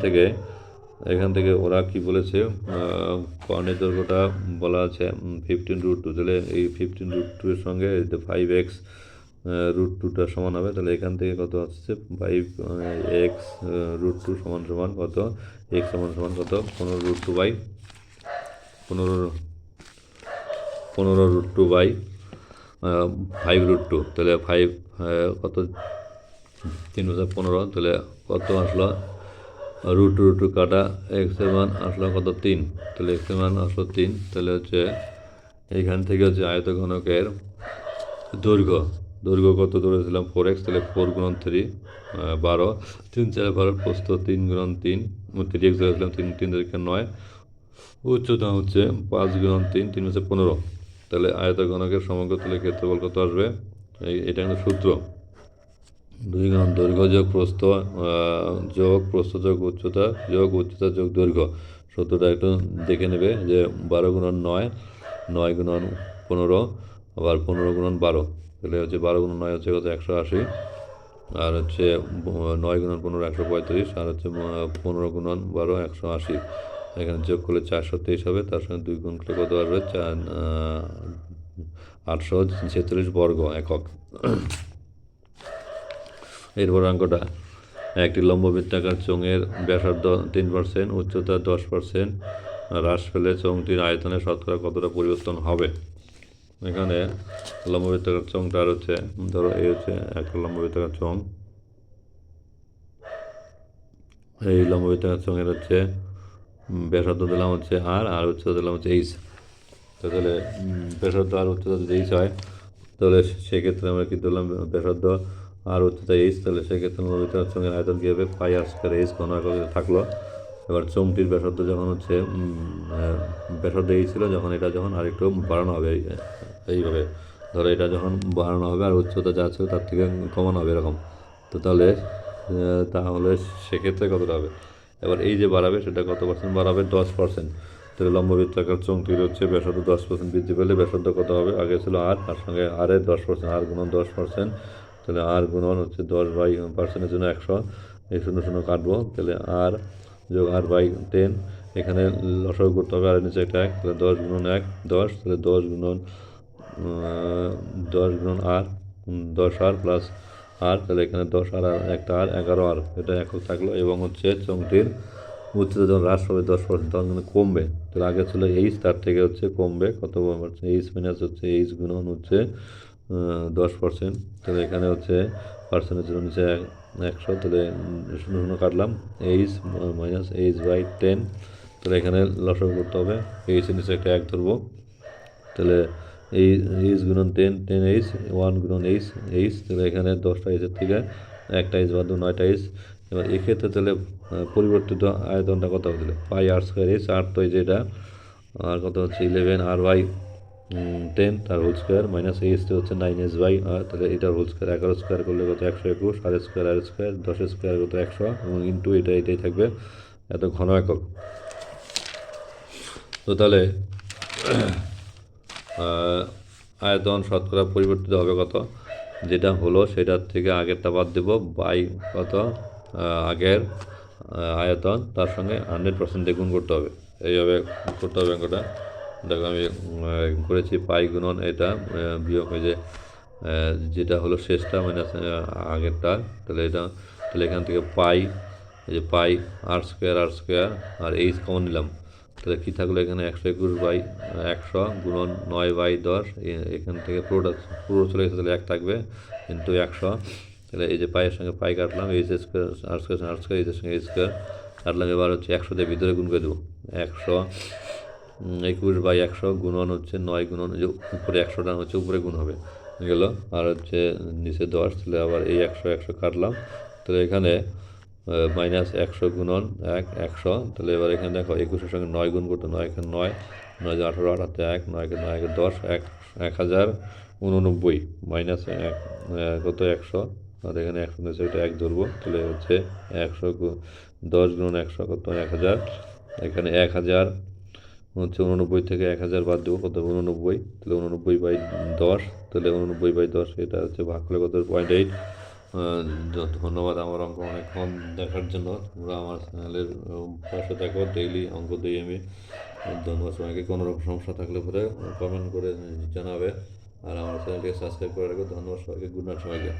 থেকে ওরা কি বলেছে, কর্ণের দৈর্ঘ্যটা বলা আছে 15√2, তাহলে এই 15√2 এর সঙ্গে 5x √2টা সমান হবে, তাহলে এখান থেকে কত আসছে 5x √2 সমান সমান কত, x সমান সমান কত 15√2 5√2, তাহলে 5 কত 3 × 15, তাহলে কত আসলো √2 কাটা x এর মান আসলো কত 3, তাহলে x এর মান আসলো 3, তাহলে হচ্ছে এইখান থেকে হচ্ছে আয়ত ঘনকের দৈর্ঘ্য কত ধরেছিলাম 4x, তাহলে 4 × 3 12, 3 4 12, প্রস্থ 3 × 3 3x ধরেছিলাম 3 3 9, উচ্চতা হচ্ছে 5 × 3 3 × 15, তাহলে আয়ত ঘনকের সমগ্র তলের ক্ষেত্রফল কত আসবে, এটা কিন্তু সূত্র 2 গুণ দৈর্ঘ্য যোগ প্রস্থ যোগ উচ্চতা যোগ দৈর্ঘ্য। সূত্রটা একটু দেখে নেবে যে 12 × 9 9 × 15, আবার 15 × 12, তাহলে হচ্ছে 12 × 9 হচ্ছে কত 180, আর হচ্ছে 9 × 15 135, আর হচ্ছে 15 × 12 180, এখানে যোগ করলে 423 হবে, তার সঙ্গে 2 গুণ করলে কত আসবে 846 বর্গ একক। এরপর অঙ্কটা, একটি লম্ব বৃত্তাকার চোঙের ব্যাসার্ধ 3%, উচ্চতা 10%, হ্রাস পেলে চোঙটির আয়তনে শতকরা কতটা পরিবর্তন হবে। এখানে লম্ববৃত্তাকার চোঙটার হচ্ছে, ধরো এই হচ্ছে একটা লম্ববৃত্তাকার চোঙ, এই লম্ববৃত্তাকার চোঙের হচ্ছে ব্যাসার্ধ দিলাম হচ্ছে আর উচ্চতা দিলাম হচ্ছে এইচ। তো তাহলে ব্যাসার্ধ আর উচ্চতা যদি এইচ হয় তাহলে সেক্ষেত্রে আমরা কী ধরলাম, ব্যাসার্ধ আর উচ্চতা এইচ, তাহলে সেক্ষেত্রে লম্ববৃত্তাকার চোঙের আয়তন কী হবে, পাই আর স্কয়ার এইচ ঘন একক থাকলো। এবার চোঙটির ব্যাসার্ধ যখন হচ্ছে ব্যাসার্ধ এই ছিল, যখন এটা যখন আরেকটু বাড়ানো হবে এইভাবে, ধরো এটা যখন বাড়ানো হবে আর উচ্চতা যা ছিল তার থেকে কমানো হবে এরকম, তো তাহলে সেক্ষেত্রে কতটা হবে। এবার এই যে বাড়াবে সেটা কত পার্সেন্ট বাড়াবে, 10%। তাহলে লম্ববৃত্তাকার চোঙটির হচ্ছে ব্যাসার্ধ 10% বৃদ্ধি পেলে ব্যাসার্ধ কত হবে, আগে ছিল আর সঙ্গে আরের 10%, আর গুণন 10%, তাহলে আর গুণন হচ্ছে 10/%-এর জন্য 100, এই 0 কাটবো, তাহলে আর যোগ আর বাই 10, এখানে লসাগু করতে হবে আর নিচে একটা 1, তাহলে 10 গুণন 1 10, তাহলে 10 গুণন আর 10 আর প্লাস আর, তাহলে এখানে 10 আর একটা আর 11 আর, এটা একক থাকলো। এবং হচ্ছে চোঙটির উচ্চতা যখন হ্রাস হবে 10%, তখন কিন্তু কমবে, তাহলে আগে ছিল এইচ, তার থেকে হচ্ছে কমবে কত, এইচ মাইনাস হচ্ছে এইচ গুণন হচ্ছে 10%, তাহলে এখানে হচ্ছে পার্সেন্টের জন্য নিচে 100, তাহলে 0 কাটলাম, এইচ মাইনাস এইচ বাই 10, তাহলে এখানে লসাগু করতে হবে, এইচের নিচে একটা 1 ধরবো, তাহলে এইচ গুণন 10 এইচ, 1 গুণন এইচ, তাহলে এখানে 10টা এইচের থেকে একটা এইচ বাদ 9টা এইচ। এবার এক্ষেত্রে তাহলে পরিবর্তিত আয়তনটা কত হবে, পাই আর স্কয়ার এইচ, আর তো এই যে এটা, আর কত হচ্ছে 11 আর বাই 10 তার হোল স্কোয়ার, মাইনাস এইচটা হচ্ছে 9h বাই আর, তাহলে এটার হোল স্কোয়ার, 11 স্কোয়ার করলে কত 121, আর স্কোয়ার 10 স্কোয়ার কত 100, এবং ইন্টু এটাই থাকবে এত ঘন একক। তো তাহলে আয়তন শতকরা পরিবর্তিত হবে কত, যেটা হলো সেটার থেকে আগেরটা বাদ দেবো, বাই কত আগের আয়তন, তার সঙ্গে 100% গুণ করতে হবে, এইভাবে করতে হবে অঙ্কটা। দেখো আমি করেছি পাই গুণন এটা বিয়োগ হয়ে যে যেটা হলো শেষটা মাইনাস আগেরটা, তাহলে এখান থেকে পাই, এই যে পাই আর স্কোয়ার আর এইচ কমন নিলাম, তাহলে কী থাকলো এখানে 121/100 গুণন 9/10, এখান থেকে পুরো চলে গেছে, তাহলে 1 থাকবে কিন্তু 100, তাহলে এই যে পাইয়ের সঙ্গে পাই কাটলাম, এইচ স্কোয়ার আর স্কোয়ার এইচের সঙ্গে এইচ স্কোয়ার কাটলাম, এবার হচ্ছে 100 দিয়ে ভিতরে গুণ করে দেবো, 121/100 গুণন হচ্ছে 9 গুণন, যে উপরে 100টা হচ্ছে উপরে গুণ হবে গেল, আর হচ্ছে নিচে 10, তাহলে আবার এই 100 কাটলাম, তাহলে এখানে মাইনাস 100 গুণন 100, তাহলে এবার এখানে দেখো 21-এর সঙ্গে 9 গুণ করতে, 9 এখানে 9 18 18 1 9 9 10 1089 মাইনাস কত 100, আর এখানে 100 নিচে এটা 1 ধরবো, তাহলে হচ্ছে 10 গুণন 100 কত 1000, এখানে 1000 হচ্ছে 89 থেকে 1000 বাদ দেবো কত 89, তাহলে 89/10, তাহলে 89/10 এটা হচ্ছে ভাগ করলে কত 0.8। ধন্যবাদ আমার অঙ্ক অনেকক্ষণ দেখার জন্য, তোমরা আমার চ্যানেলের পাশে থাকো, ডেইলি অঙ্ক দিই আমি। ধন্যবাদ সবাইকে, কোনো রকম সমস্যা থাকলে পরে কমেন্ট করে জানাবে, আর আমার চ্যানেলটিকে সাবস্ক্রাইব করে রাখো। ধন্যবাদ সবাইকে, গুড নাইট সবাইকে।